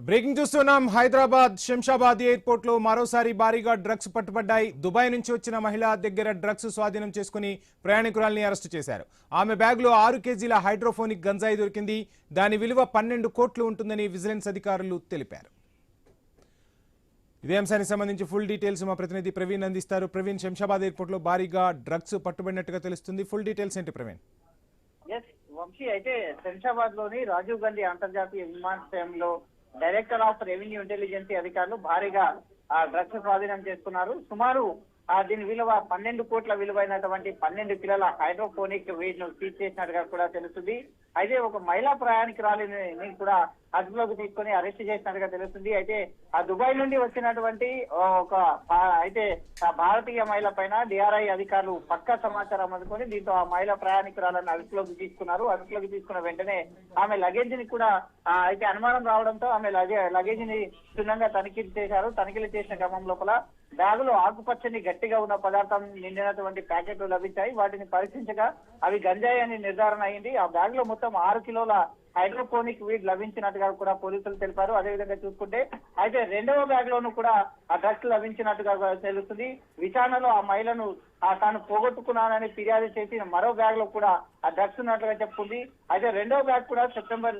Breaking చూస్తున్నాం. Hyderabad Shamshabad airport లో మరోసారి భారీగా డ్రగ్స్ పట్టుబడ్డాయి. దుబాయ్ నుంచి వచ్చిన మహిళ దగ్గర డ్రగ్స్ స్వాధీనం చేసుకుని ప్రయాణికురాల్ని అరెస్టు చేశారు. ఆమె బ్యాగ్ లో 6 కేజీల హైడ్రోఫోనిక్ గంజాయి దొరికింది. దాని విలువ 12 కోట్లు ఉంటుందని విజిలెన్స్ అధికారులు తెలిపారు. ఇదే అంశానికి సంబంధించి ఫుల్ డీటెయిల్స్ మా ప్రతినిధి ప్రవీణ్ అందిస్తారు. ప్రవీణ్, శంషాబాద్ ఎయిర్పోర్ట్ లో భారీగా డ్రగ్స్ పట్టుబడినట్టుగా తెలుస్తుంది. ఫుల్ డీటెయిల్స్ ఏంటి ప్రవీణ్? వంశీ, అయితే శంషాబాద్ లోని రాజీవ్ గాంధీ అంతర్జాతీయ విమానాశ్రయంలో డైరెక్టర్ ఆఫ్ రెవెన్యూ ఇంటెలిజెన్స్ అధికారులు భారీగా డ్రగ్స్ స్వాధీనం చేసుకున్నారు. సుమారు దీని విలువ 12 కోట్ల విలువైనటువంటి 12 కిలోల హైడ్రోఫోనిక్ వీడ్ ను సీజ్ చేసినట్టుగా కూడా తెలుస్తుంది. అయితే ఒక మహిళా ప్రయాణికురాలిని కూడా అదుపులోకి తీసుకుని అరెస్ట్ చేసినట్టుగా తెలుస్తుంది. అయితే ఆ దుబాయ్ నుండి వచ్చినటువంటి అయితే భారతీయ మహిళ పైన డిఆర్ఐ అధికారులు పక్కా సమాచారం అందుకొని దీంతో ఆ మహిళా ప్రయాణికురాలను అదుపులోకి తీసుకున్నారు. అదుపులోకి తీసుకున్న వెంటనే ఆమె లగేజ్ ని కూడా అయితే అనుమానం రావడంతో ఆమె లగేజ్ ని క్షుణ్ణంగా తనిఖీలు చేశారు. తనిఖీలు చేసిన క్రమం లోపల బ్యాగులో ఆకుపచ్చని గట్టిగా ఉన్న పదార్థం నిండినటువంటి ప్యాకెట్లు లభించాయి. వాటిని పరీక్షించగా అవి గంజాయి అని నిర్ధారణ అయింది. ఆ బ్యాగ్ లో మొత్తం 6 కిలోల హైడ్రోఫోనిక్ వీడ్ లభించినట్టుగా కూడా పోలీసులు తెలిపారు. అదేవిధంగా చూసుకుంటే అయితే రెండవ బ్యాగ్ లోను కూడా ఆ డ్రగ్స్ లభించినట్టుగా తెలుస్తుంది. విచారణలో ఆ మహిళను తాను పోగొట్టుకున్నానని ఫిర్యాదు చేసి మరో బ్యాగ్ లో కూడా ఆ డ్రగ్స్ ఉన్నట్లుగా చెప్పుకుంది. అయితే రెండో బ్యాగ్ కూడా సెప్టెంబర్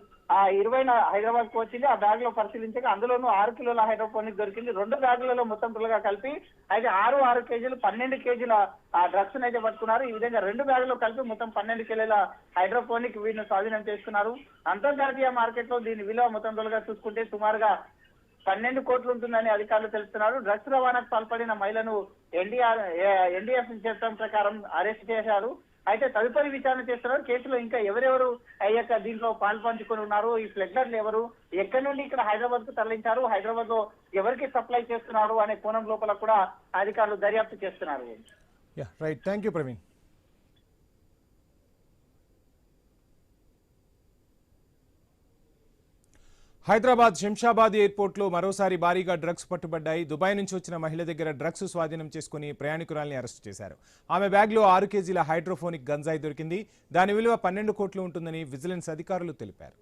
20న హైదరాబాద్ కు వచ్చింది. ఆ బ్యాగ్ లో పరిశీలించగా అందులోనూ 6 కిలోల హైడ్రోఫోనిక్ దొరికింది. 2 బ్యాగులలో మొత్తం తులుగా కలిపి అయితే 6 కేజీలు 12 కేజీల ఆ డ్రగ్స్ అయితే పట్టుకున్నారు. ఈ విధంగా 2 బ్యాగులో కలిపి మొత్తం 12 కిలోల హైడ్రోఫోనిక్ వీడ్ను స్వాధీనం చేసుకున్నారు. అంతర్జాతీయ మార్కెట్ లో దీని విలువ మొత్తం తులుగా చూసుకుంటే సుమారుగా 12 కోట్లు ఉంటుందని అధికారులు తెలుస్తున్నారు. డ్రగ్స్ రవాణాకు పాల్పడిన మహిళను ఎన్డీఎఫ్ చట్టం ప్రకారం అరెస్ట్ చేశారు. అయితే తదుపరి విచారణ చేస్తున్నారు. కేసులో ఇంకా ఎవరెవరు దీంట్లో పాల్పంచుకొని ఉన్నారు, ఈ ఫ్లెగ్లర్లు ఎవరు, ఎక్కడి నుండి ఇక్కడ హైదరాబాద్ కు తరలించారు, హైదరాబాద్ లో ఎవరికి సప్లై చేస్తున్నారు అనే కోణం లోపల కూడా అధికారులు దర్యాప్తు చేస్తున్నారు. Right, thank you Praveen. Hyderabad Shamshabad airport లో మరోసారి భారీగా డ్రగ్స్ పట్టుబడ్డాయి. దుబాయ్ నుంచి వచ్చిన మహిళ దగ్గర డ్రగ్స్ స్వాధీనం చేసుకుని ప్రయాణికురాల్ని అరెస్టు చేశారు. ఆమె బ్యాగ్ లో 6 కేజీల హైడ్రోఫోనిక్ గంజాయి దొరికింది. దాని విలువ 12 కోట్లు ఉంటుందని విజిలెన్స్ అధికారులు తెలిపారు.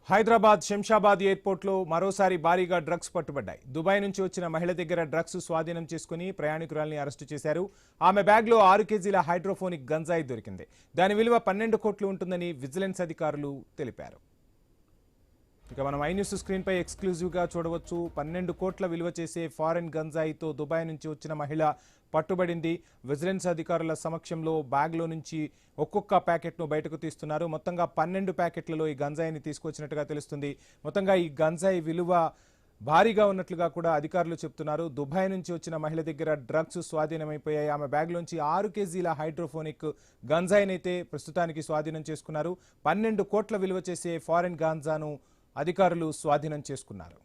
హైదరాబాద్ శంషాబాద్ ఎయిర్పోర్ట్ లో మరోసారి భారీగా డ్రగ్స్ పట్టుబడ్డాయి. దుబాయ్ నుంచి వచ్చిన మహిళ దగ్గర డ్రగ్స్ స్వాధీనం చేసుకుని ప్రయాణికురాల్ని అరెస్టు చేశారు. ఆమె బ్యాగ్ లో 6 కేజీల హైడ్రోఫోనిక్ గంజాయి దొరికింది. దాని విలువ 12 కోట్లు ఉంటుందని విజిలెన్స్ అధికారులు తెలిపారు. ఇక మనం ఐ న్యూస్ స్క్రీన్ పై ఎక్స్క్లూజివ్ గా చూడవచ్చు. 12 కోట్ల విలువ చేసే ఫారెన్ గంజాయితో దుబాయ్ నుంచి వచ్చిన మహిళ పట్టుబడింది. విజిలెన్స్ అధికారుల సమక్షంలో బ్యాగ్ లో నుంచి ఒక్కొక్క ప్యాకెట్ను బయటకు తీస్తున్నారు. మొత్తంగా 12 ప్యాకెట్లలో ఈ గంజాయిని తీసుకొచ్చినట్టుగా తెలుస్తుంది. మొత్తంగా ఈ గంజాయి విలువ భారీగా ఉన్నట్లుగా కూడా అధికారులు చెప్తున్నారు. దుబాయ్ నుంచి వచ్చిన మహిళ దగ్గర డ్రగ్స్ స్వాధీనమైపోయాయి. ఆమె బ్యాగ్ లోంచి 6 కేజీల హైడ్రోఫోనిక్ గంజాయినైతే ప్రస్తుతానికి స్వాధీనం చేసుకున్నారు. 12 కోట్ల విలువ చేసే ఫారెన్ గాంజాను అధికారులు స్వాధీనం చేసుకున్నారు.